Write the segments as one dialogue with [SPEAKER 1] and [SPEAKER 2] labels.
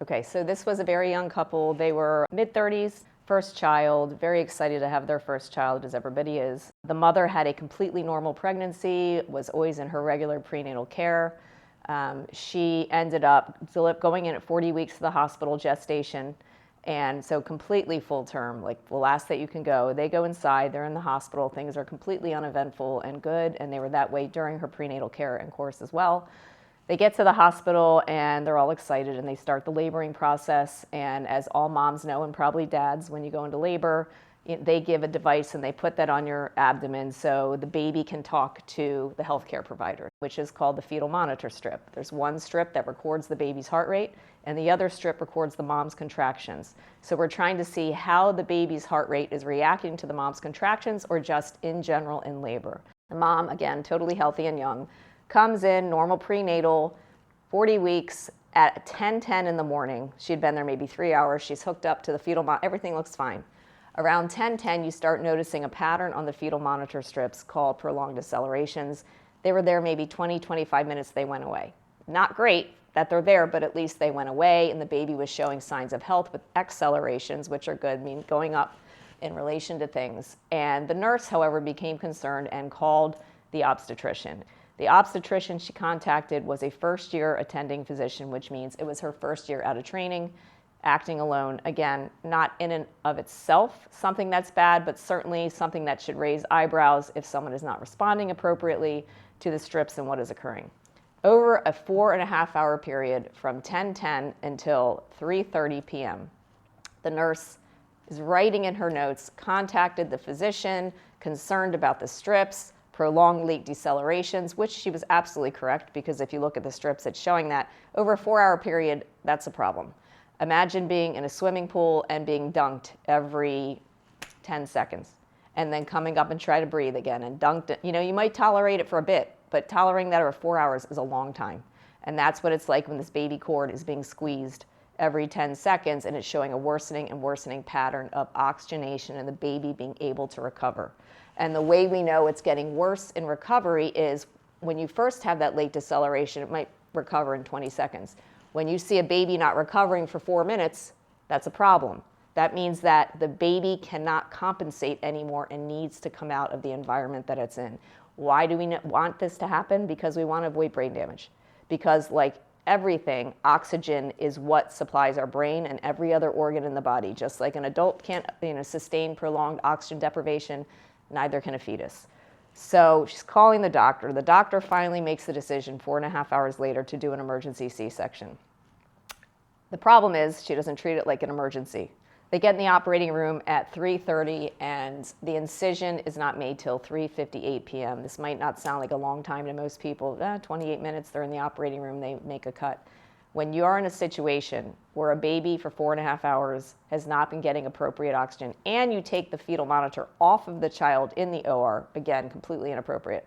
[SPEAKER 1] Okay, so this was a very young couple. They were mid-30s, first child, very excited to have their first child, as everybody is. The mother had a completely normal pregnancy, was always in her regular prenatal care. She ended up going in at 40 weeks to the hospital gestation, and so completely full term, like the last that you can go. They go inside, they're in the hospital, things are completely uneventful and good, and they were that way during her prenatal care and course as well. They get to the hospital and they're all excited and they start the laboring process. And as all moms know, and probably dads, when you go into labor, they give a device and they put that on your abdomen so the baby can talk to the healthcare provider, which is called the fetal monitor strip. There's one strip that records the baby's heart rate and the other strip records the mom's contractions. So we're trying to see how the baby's heart rate is reacting to the mom's contractions or just in general in labor. The mom, again, totally healthy and young, comes in, normal prenatal, 40 weeks at 10:10 in the morning. She'd been there maybe 3 hours. She's hooked up to the fetal monitor. Everything looks fine. Around 10:10, you start noticing a pattern on the fetal monitor strips called prolonged decelerations. They were there maybe 20, 25 minutes. They went away. Not great that they're there, but at least they went away, and the baby was showing signs of health with accelerations, which are good, mean going up in relation to things. And the nurse, however, became concerned and called the obstetrician. The obstetrician she contacted was a first-year attending physician, which means it was her first year out of training, acting alone. Again, not in and of itself something that's bad, but certainly something that should raise eyebrows if someone is not responding appropriately to the strips and what is occurring. Over a 4.5-hour period from 10:10 until 3:30 p.m., the nurse is writing in her notes, contacted the physician, concerned about the strips, prolonged late decelerations, which she was absolutely correct, because if you look at the strips, it's showing that over a 4-hour period, that's a problem. Imagine being in a swimming pool and being dunked every 10 seconds and then coming up and try to breathe again and dunked. You might tolerate it for a bit, but tolerating that over 4 hours is a long time. And that's what it's like when this baby cord is being squeezed every 10 seconds and it's showing a worsening and worsening pattern of oxygenation and the baby being able to recover. And the way we know it's getting worse in recovery is when you first have that late deceleration, it might recover in 20 seconds. When you see a baby not recovering for 4 minutes, that's a problem. That means that the baby cannot compensate anymore and needs to come out of the environment that it's in. Why do we want this to happen? Because we want to avoid brain damage. Because like everything, oxygen is what supplies our brain and every other organ in the body. Just like an adult can't sustain prolonged oxygen deprivation, neither can a fetus. So she's calling the doctor. The doctor finally makes the decision 4.5 hours later to do an emergency C-section. The problem is she doesn't treat it like an emergency. They get in the operating room at 3:30 and the incision is not made till 3:58 p.m. This might not sound like a long time to most people. 28 minutes, they're in the operating room, they make a cut. When you're in a situation where a baby for 4.5 hours has not been getting appropriate oxygen and you take the fetal monitor off of the child in the OR, again, completely inappropriate,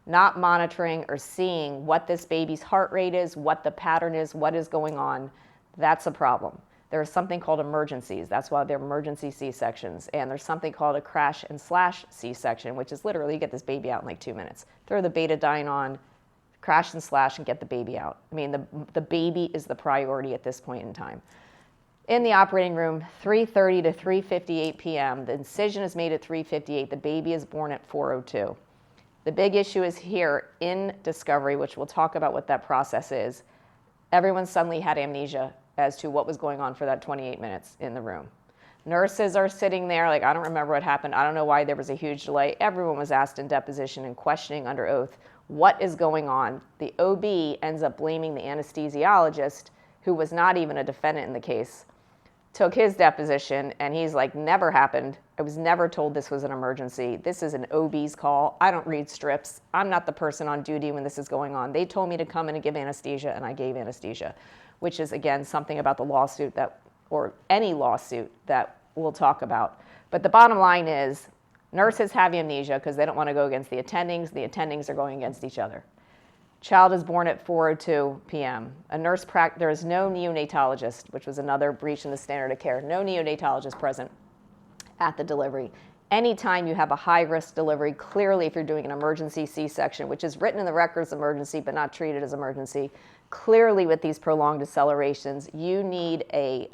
[SPEAKER 1] not monitoring or seeing what this baby's heart rate is, what the pattern is, what is going on, that's a problem. There's something called emergencies. That's why they're emergency C-sections. And there's something called a crash and slash C-section, which is literally you get this baby out in like 2 minutes. Throw the betadine on, crash and slash, and get the baby out. I mean, the baby is the priority at this point in time. In the operating room, 3:30 to 3:58 p.m., the incision is made at 3:58. The baby is born at 4:02. The big issue is here in discovery, which we'll talk about what that process is. Everyone suddenly had amnesia as to what was going on for that 28 minutes in the room. Nurses are sitting there like, I don't remember what happened. I don't know why there was a huge delay. Everyone was asked in deposition and questioning under oath, what is going on? The OB ends up blaming the anesthesiologist, who was not even a defendant in the case, took his deposition, and he's like, never happened. I was never told this was an emergency. This is an OB's call. I don't read strips. I'm not the person on duty when this is going on. They told me to come in and give anesthesia, and I gave anesthesia, which is, again, something about the lawsuit or any lawsuit that we'll talk about. But the bottom line is nurses have amnesia because they don't want to go against the attendings. The attendings are going against each other. Child is born at 4:02 p.m. There is no neonatologist, which was another breach in the standard of care. No neonatologist present at the delivery. Anytime you have a high-risk delivery, clearly if you're doing an emergency C-section, which is written in the records emergency but not treated as emergency, Clearly, with these prolonged decelerations, you need a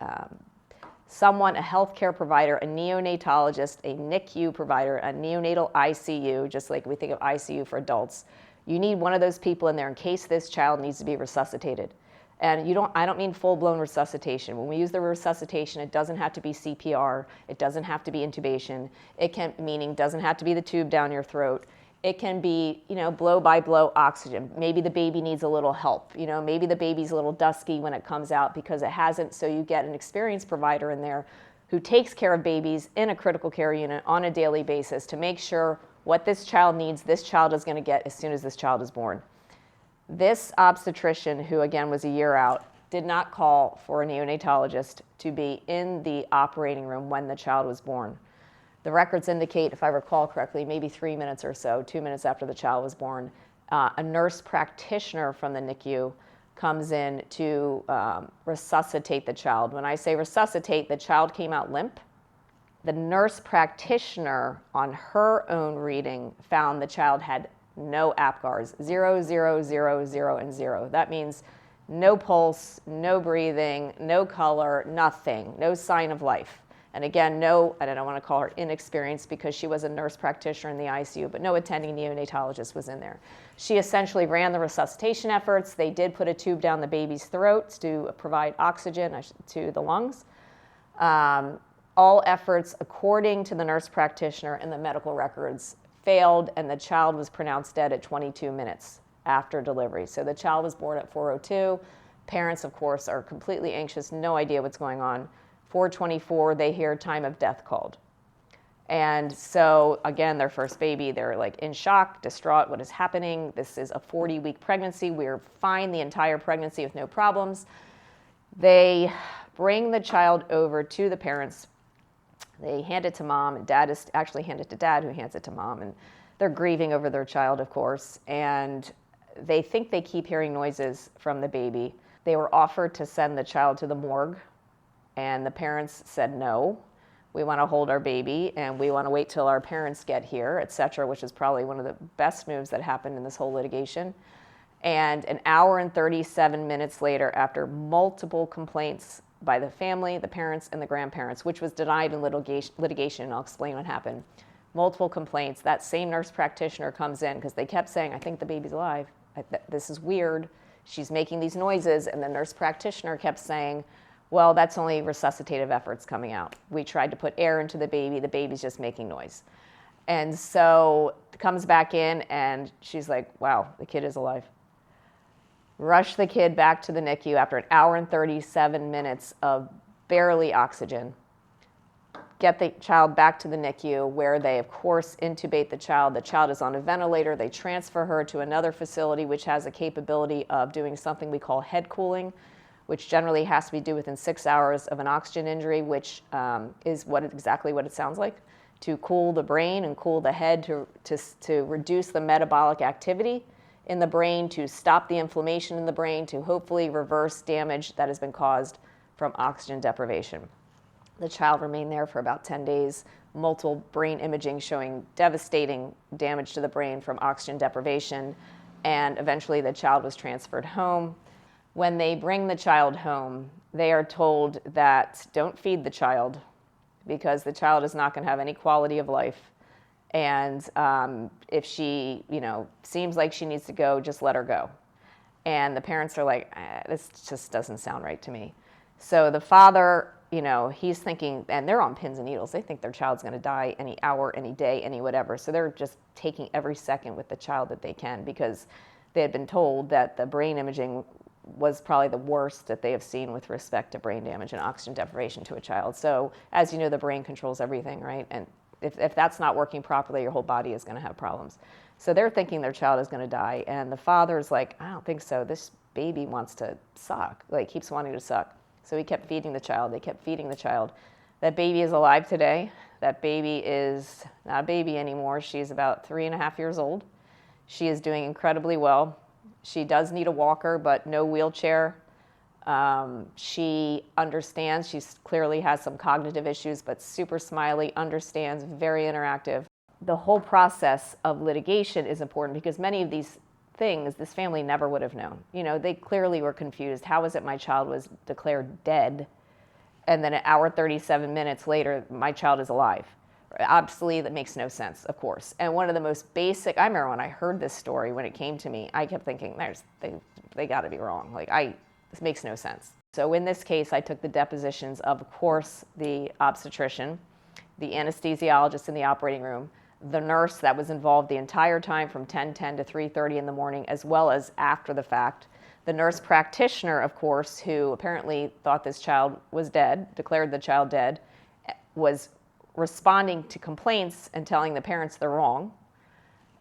[SPEAKER 1] healthcare provider, a neonatologist, a NICU provider, a neonatal ICU, just like we think of ICU for adults. You need one of those people in there in case this child needs to be resuscitated. And I don't mean full-blown resuscitation. When we use the resuscitation, it doesn't have to be CPR. It doesn't have to be intubation. Doesn't have to be the tube down your throat. It can be, blow by blow oxygen. Maybe the baby needs a little help. Maybe the baby's a little dusky when it comes out because it hasn't. So you get an experienced provider in there who takes care of babies in a critical care unit on a daily basis to make sure what this child needs, this child is going to get as soon as this child is born. This obstetrician, who again was a year out, did not call for a neonatologist to be in the operating room when the child was born. The records indicate, if I recall correctly, maybe 3 minutes or so, 2 minutes after the child was born, a nurse practitioner from the NICU comes in to resuscitate the child. When I say resuscitate, the child came out limp. The nurse practitioner, on her own reading, found the child had no APGARs, 0, 0, 0, 0, and 0. That means no pulse, no breathing, no color, nothing, no sign of life. And again, I don't want to call her inexperienced because she was a nurse practitioner in the ICU, but no attending neonatologist was in there. She essentially ran the resuscitation efforts. They did put a tube down the baby's throat to provide oxygen to the lungs. All efforts, according to the nurse practitioner and the medical records, failed, and the child was pronounced dead at 22 minutes after delivery. So the child was born at 4:02. Parents, of course, are completely anxious, no idea what's going on. 4:24, they hear time of death called. And so, again, their first baby, they're like in shock, distraught, what is happening? This is a 40-week pregnancy. We're fine the entire pregnancy with no problems. They bring the child over to the parents. They hand it to mom, and dad is actually handed to dad, who hands it to mom. And they're grieving over their child, of course. And they think they keep hearing noises from the baby. They were offered to send the child to the morgue. And the parents said, no, we want to hold our baby and we want to wait till our parents get here, et cetera, which is probably one of the best moves that happened in this whole litigation. And an hour and 37 minutes later, after multiple complaints by the family, the parents, and the grandparents, which was denied in litigation, and I'll explain what happened. Multiple complaints, that same nurse practitioner comes in because they kept saying, I think the baby's alive. This is weird. She's making these noises. And the nurse practitioner kept saying, well, that's only resuscitative efforts coming out. We tried to put air into the baby's just making noise. And so comes back in and she's like, wow, the kid is alive. Rush the kid back to the NICU after an hour and 37 minutes of barely oxygen. Get the child back to the NICU where they, of course, intubate the child. The child is on a ventilator. They transfer her to another facility which has a capability of doing something we call head cooling, which generally has to be done within 6 hours of an oxygen injury, which is exactly what it sounds like, to cool the brain and cool the head to reduce the metabolic activity in the brain, to stop the inflammation in the brain, to hopefully reverse damage that has been caused from oxygen deprivation. The child remained there for about 10 days, multiple brain imaging showing devastating damage to the brain from oxygen deprivation, and eventually the child was transferred home. When they bring the child home, they are told that don't feed the child because the child is not going to have any quality of life. And if she, seems like she needs to go, just let her go. And the parents are like, this just doesn't sound right to me. So the father, he's thinking, and they're on pins and needles. They think their child's going to die any hour, any day, any whatever. So they're just taking every second with the child that they can because they had been told that the brain imaging was probably the worst that they have seen with respect to brain damage and oxygen deprivation to a child. So as you know, the brain controls everything, right? And if that's not working properly, your whole body is going to have problems. So they're thinking their child is going to die. And the father's like, I don't think so. This baby wants to suck, keeps wanting to suck. So he kept feeding the child. They kept feeding the child. That baby is alive today. That baby is not a baby anymore. She's about 3.5 years old. She is doing incredibly well. She does need a walker, but no wheelchair. She understands. She clearly has some cognitive issues, but super smiley, understands, very interactive. The whole process of litigation is important because many of these things this family never would have known. You know, they clearly were confused. How is it my child was declared dead, and then an hour 37 minutes later, my child is alive? Obviously, that makes no sense, of course. And one of the most basic, I remember when I heard this story, when it came to me, I kept thinking, they got to be wrong. This makes no sense. So in this case, I took the depositions of course, the obstetrician, the anesthesiologist in the operating room, the nurse that was involved the entire time from 10:10 to 3:30 in the morning, as well as after the fact, the nurse practitioner, of course, who apparently thought this child was dead, declared the child dead, was responding to complaints and telling the parents they're wrong,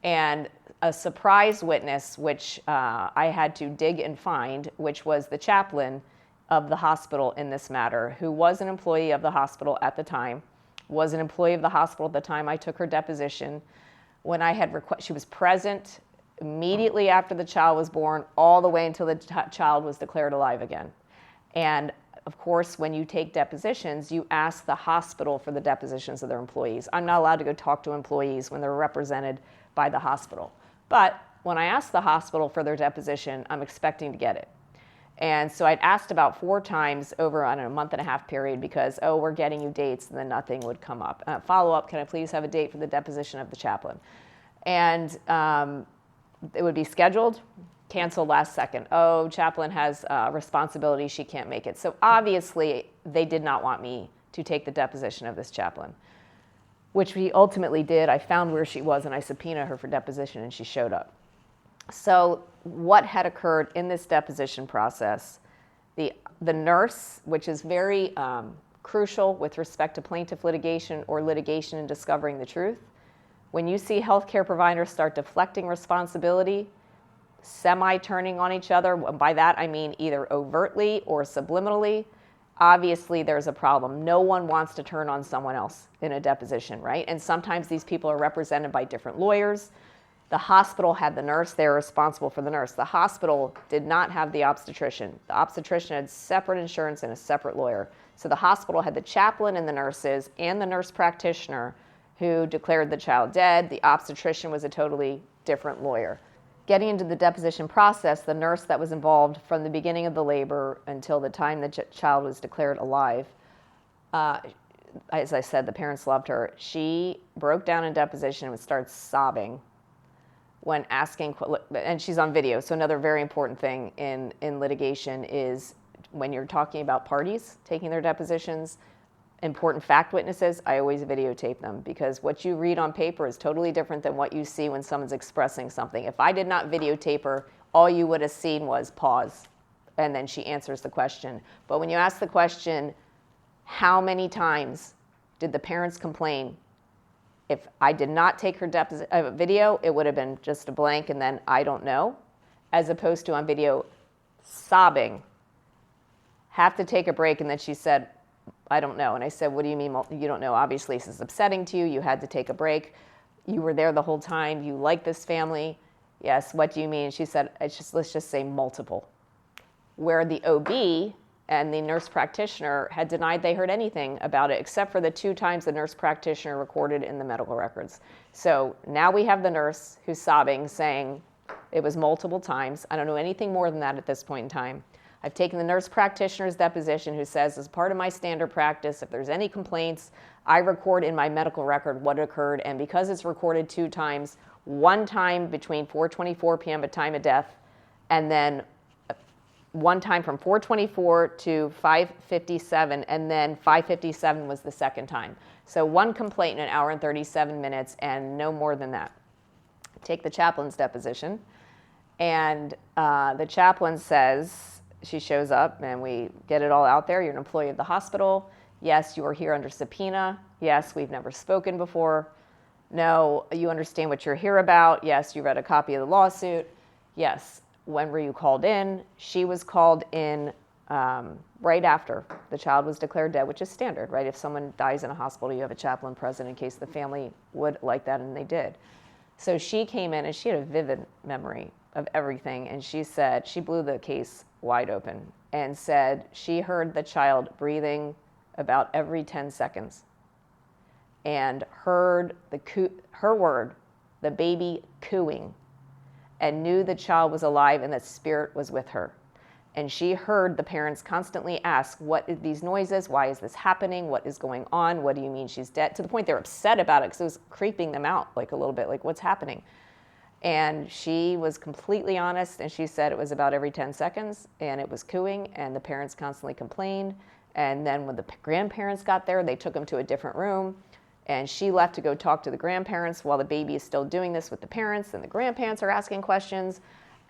[SPEAKER 1] and a surprise witness, which I had to dig and find, which was the chaplain of the hospital in this matter, who was an employee of the hospital at the time, was an employee of the hospital at the time I took her deposition. When I had she was present immediately after the child was born, all the way until the child was declared alive again. And of course, when you take depositions, you ask the hospital for the depositions of their employees. I'm not allowed to go talk to employees when they're represented by the hospital. But when I ask the hospital for their deposition, I'm expecting to get it. And so I'd asked about 4 times over on a month and a half period because, we're getting you dates, and then nothing would come up. Follow up, can I please have a date for the deposition of the chaplain? And it would be scheduled, canceled last second. Chaplain has responsibility, she can't make it. So obviously they did not want me to take the deposition of this chaplain, which we ultimately did. I found where she was and I subpoenaed her for deposition, and she showed up. So what had occurred in this deposition process, the nurse, which is very crucial with respect to plaintiff litigation or litigation and discovering the truth, when you see healthcare providers start deflecting responsibility, semi-turning on each other, by that I mean either overtly or subliminally, obviously there's a problem. No one wants to turn on someone else in a deposition, right? And sometimes these people are represented by different lawyers. The hospital had the nurse, they were responsible for the nurse. The hospital did not have the obstetrician. The obstetrician had separate insurance and a separate lawyer. So the hospital had the chaplain and the nurses and the nurse practitioner who declared the child dead. The obstetrician was a totally different lawyer. Getting into the deposition process, the nurse that was involved from the beginning of the labor until the time the child was declared alive, as I said, the parents loved her. She broke down in deposition and started sobbing when asking, and she's on video. So another very important thing in litigation is when you're talking about parties taking their depositions, important fact witnesses, I always videotape them, because what you read on paper is totally different than what you see when someone's expressing something. If I did not videotape her, all you would have seen was pause, and then she answers the question. But when you ask the question, how many times did the parents complain? If I did not take her video, it would have been just a blank and then I don't know, as opposed to on video sobbing, have to take a break, and then she said, I don't know. And I said, what do you mean you don't know? Obviously this is upsetting to you. You had to take a break. You were there the whole time. You like this family. Yes, what do you mean? She said, let's just say multiple. Where the OB and the nurse practitioner had denied they heard anything about it, except for the 2 times the nurse practitioner recorded in the medical records. So now we have the nurse who's sobbing, saying it was multiple times. I don't know anything more than that at this point in time. I've taken the nurse practitioner's deposition, who says, as part of my standard practice, if there's any complaints, I record in my medical record what occurred. And because it's recorded 2 times, 1 time between 4:24 p.m. at time of death, and then 1 time from 4:24 to 5:57, and then 5:57 was the second time. So 1 complaint in an hour and 37 minutes, and no more than that. Take the chaplain's deposition, and the chaplain says, she shows up, and we get it all out there. You're an employee of the hospital. Yes, you are here under subpoena. Yes, we've never spoken before. No, you understand what you're here about. Yes, you read a copy of the lawsuit. Yes. When were you called in? She was called in right after the child was declared dead, which is standard, right? If someone dies in a hospital, you have a chaplain present in case the family would like that, and they did. So she came in, and she had a vivid memory of everything, and she said, she blew the case wide open and said she heard the child breathing about every 10 seconds and heard her word, the baby cooing, and knew the child was alive and that spirit was with her. And she heard the parents constantly ask, what are these noises? Why is this happening? What is going on? What do you mean she's dead? To the point they're upset about it because it was creeping them out like a little bit, like what's happening? And she was completely honest, and she said it was about every 10 seconds, and it was cooing, and the parents constantly complained. And then when the grandparents got there, they took them to a different room, and she left to go talk to the grandparents while the baby is still doing this with the parents, and the grandparents are asking questions.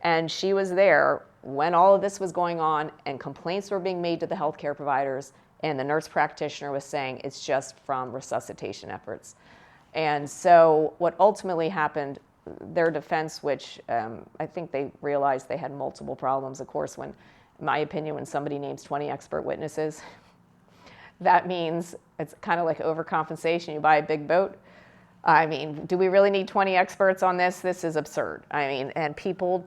[SPEAKER 1] And she was there when all of this was going on, and complaints were being made to the healthcare providers, and the nurse practitioner was saying it's just from resuscitation efforts. And so what ultimately happened, their defense, which I think they realized they had multiple problems. Of course, in my opinion, when somebody names 20 expert witnesses, that means it's kind of like overcompensation. You buy a big boat. I mean, do we really need 20 experts on this? This is absurd. I mean, and people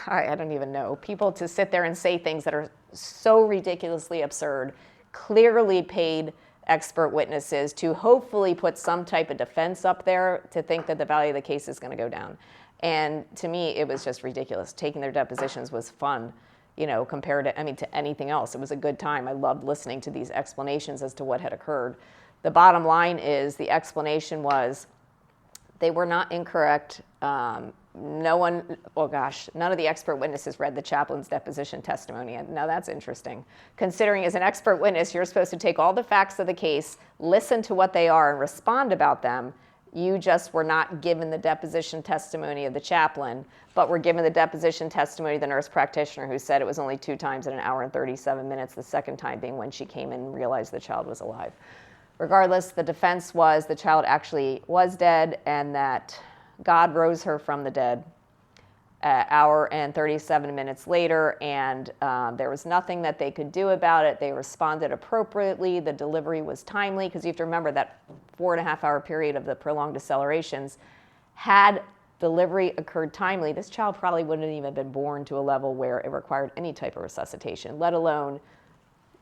[SPEAKER 1] I don't even know, people to sit there and say things that are so ridiculously absurd, clearly paid expert witnesses to hopefully put some type of defense up there to think that the value of the case is going to go down. And to me, it was just ridiculous. Taking their depositions was fun, compared to anything else. It was a good time. I loved listening to these explanations as to what had occurred. The bottom line is the explanation was they were not incorrect. None of the expert witnesses read the chaplain's deposition testimony. And now that's interesting. Considering as an expert witness, you're supposed to take all the facts of the case, listen to what they are, and respond about them. You just were not given the deposition testimony of the chaplain, but were given the deposition testimony of the nurse practitioner who said it was only 2 times in an hour and 37 minutes, the second time being when she came in and realized the child was alive. Regardless, the defense was the child actually was dead and that God rose her from the dead an hour and 37 minutes later, and there was nothing that they could do about it. They responded appropriately. The delivery was timely, because you have to remember that 4.5-hour period of the prolonged decelerations. Had delivery occurred timely, this child probably wouldn't have even been born to a level where it required any type of resuscitation, let alone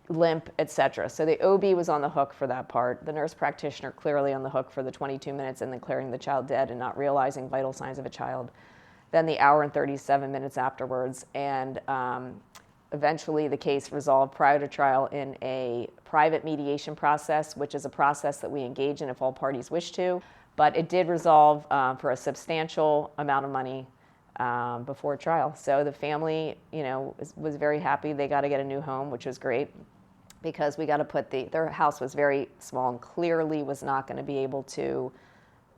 [SPEAKER 1] limp, etc. So the OB was on the hook for that part. The nurse practitioner clearly on the hook for the 22 minutes and then declaring the child dead and not realizing vital signs of a child. Then the hour and 37 minutes afterwards. And eventually the case resolved prior to trial in a private mediation process, which is a process that we engage in if all parties wish to. But it did resolve for a substantial amount of money before trial. So the family, was very happy. They got to get a new home, which was great, because we got to put their house was very small and clearly was not going to be able to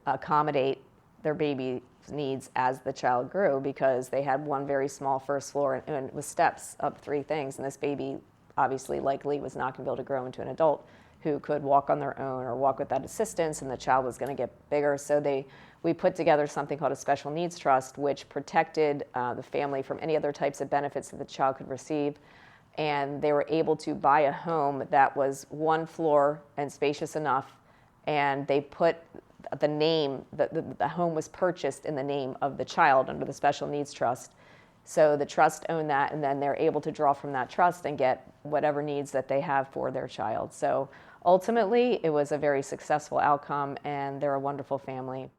[SPEAKER 1] accommodate their baby's needs as the child grew, because they had one very small first floor and with steps up 3 things. And this baby obviously likely was not going to be able to grow into an adult who could walk on their own or walk without assistance, and the child was going to get bigger. So we put together something called a special needs trust, which protected the family from any other types of benefits that the child could receive. And they were able to buy a home that was 1 floor and spacious enough, and they put the name, the home was purchased in the name of the child under the special needs trust. So the trust owned that, and then they're able to draw from that trust and get whatever needs that they have for their child. So ultimately, it was a very successful outcome, and they're a wonderful family.